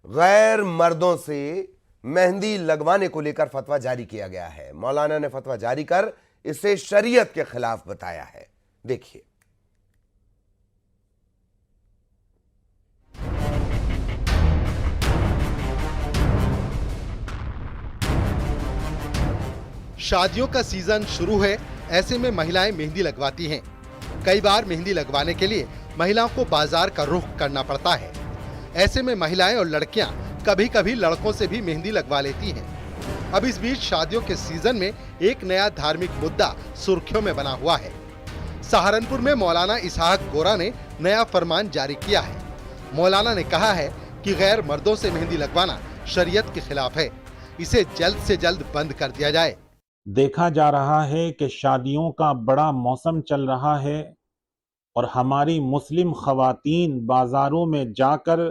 गैर मर्दों से मेहंदी लगवाने को लेकर फतवा जारी किया गया है। मौलाना ने फतवा जारी कर इसे शरीयत के खिलाफ बताया है। देखिए। शादियों का सीजन शुरू है, ऐसे में महिलाएं मेहंदी लगवाती हैं। कई बार मेहंदी लगवाने के लिए महिलाओं को बाजार का रुख करना पड़ता है। ऐसे में महिलाएं और लड़कियां कभी कभी लड़कों से भी मेहंदी लगवा लेती हैं। अब इस बीच शादियों के सीजन में एक नया धार्मिक मुद्दा सुर्खियों में बना हुआ है। सहारनपुर में मौलाना इसहाक गोरा ने नया फरमान जारी किया है। मौलाना ने कहा है कि गैर मर्दों से मेहंदी लगवाना शरीयत के खिलाफ है। इसे जल्द से जल्द बंद कर दिया जाए। देखा जा रहा है कि शादियों का बड़ा मौसम चल रहा है और हमारी मुस्लिम खवातीन बाजारों में जाकर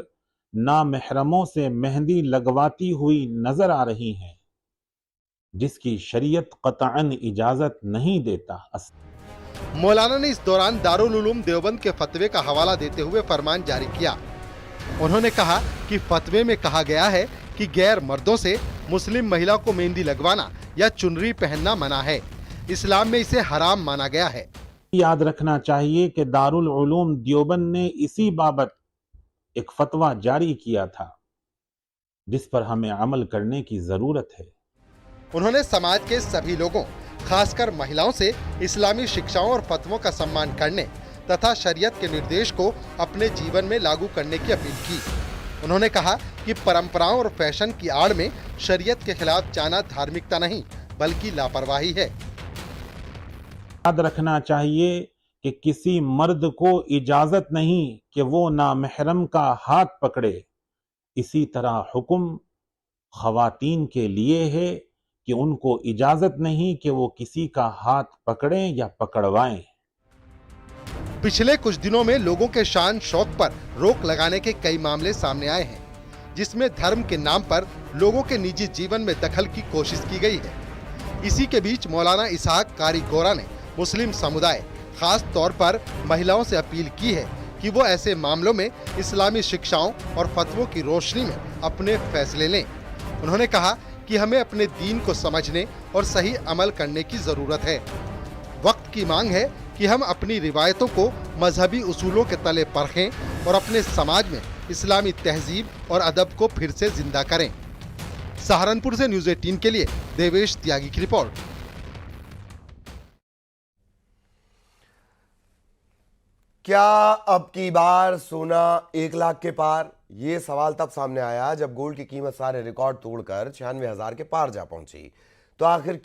नामहरमों से मेहंदी लगवाती हुई नजर आ रही हैं, जिसकी शरीयत कतअन इजाजत नहीं देता। मौलाना ने इस दौरान दारुल उलूम देवबंद के फतवे का हवाला देते हुए फरमान जारी किया। उन्होंने कहा कि फतवे में कहा गया है कि गैर मर्दों से मुस्लिम महिला को मेहंदी लगवाना या चुनरी पहनना मना है। इस्लाम में इसे हराम माना गया है। याद रखना चाहिए कि दारुल उलूम देवबंद ने इसी बाबत एक फतवा जारी किया था, जिस पर हमें अमल करने की जरूरत है। उन्होंने समाज के सभी लोगों, खासकर महिलाओं से इस्लामी शिक्षाओं और फतवों का सम्मान करने तथा शरीयत के निर्देश को अपने जीवन में लागू करने की अपील की। उन्होंने कहा कि परंपराओं और फैशन की आड़ में शरीयत के खिलाफ जाना धार्मिकता नहीं बल्कि लापरवाही है। याद रखना चाहिए कि किसी मर्द को इजाजत नहीं कि वो नामहरम का हाथ पकड़े। इसी तरह हुक्म खवातीन के लिए है कि उनको इजाजत नहीं कि वो किसी का हाथ पकड़ें या पकड़वाएं। पिछले कुछ दिनों में लोगों के शान शौक पर रोक लगाने के कई मामले सामने आए हैं, जिसमें धर्म के नाम पर लोगों के निजी जीवन में दखल की कोशिश की गई है। इसी के बीच मौलाना इसहाक कारी गोरा ने मुस्लिम समुदाय, खास तौर पर महिलाओं से अपील की है कि वो ऐसे मामलों में इस्लामी शिक्षाओं और फतवों की रोशनी में अपने फैसले लें। उन्होंने कहा कि हमें अपने दीन को समझने और सही अमल करने की जरूरत है। वक्त की मांग है कि हम अपनी रिवायतों को मजहबी उसूलों के तले परखें और अपने समाज में इस्लामी तहजीब और अदब को फिर से जिंदा करें। सहारनपुर से न्यूज़ 18 के लिए देवेश त्यागी की रिपोर्ट। क्या अब की बार सोना 1 लाख के पार? ये सवाल तब सामने आया जब गोल्ड की कीमत सारे रिकॉर्ड तोड़कर 96,000 के पार जा पहुंची। तो आखिर